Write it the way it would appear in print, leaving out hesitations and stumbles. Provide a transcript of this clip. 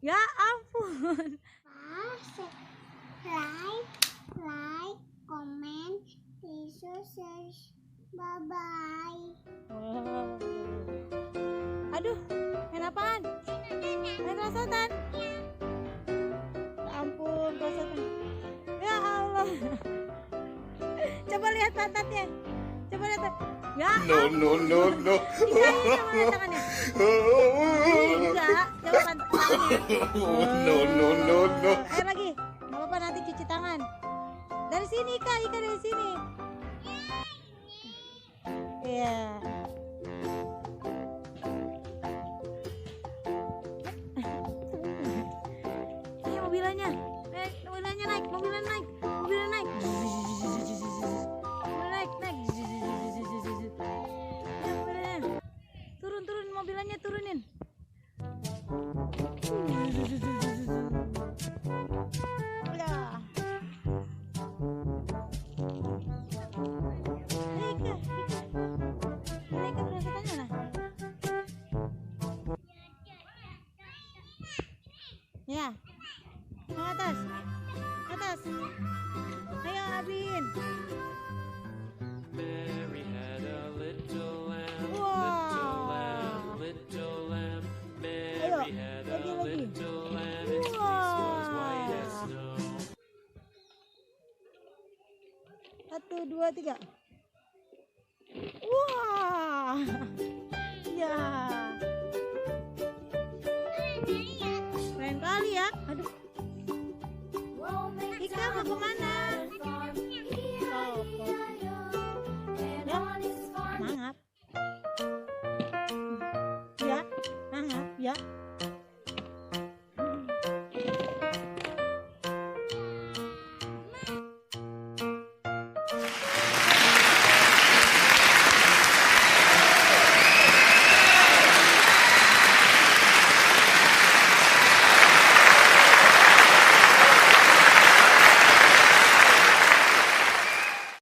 Ya ampun. Like, comment, share. Bye bye. Oh. Aduh, main apaan? Main rosotan? Ya ampun, rosotan. Ya Allah. Coba lihat pantatnya. Coba lihat. Ya ampun. No. Ika, coba lihat tangannya. Enggak, coba tangannya. No. Ayo lagi. Nggak apa-apa, nanti cuci tangan. Dari sini, Ika dari sini. Iya. Ayo mobilannya. Mobilannya naik. Mobilnya naik. Mobilnya naik. Ayo mobilannya. Turun mobilannya turunin. Ya, ke atas. Ayo Abin. Mary had a little lamb, Wow. little lamb. Ayo, Mary had a lagi. little lamb, its fleece was white as snow. 1, 2, 3. Wah. Ya. Keren kali ya. Aduh. Ika mau kemana?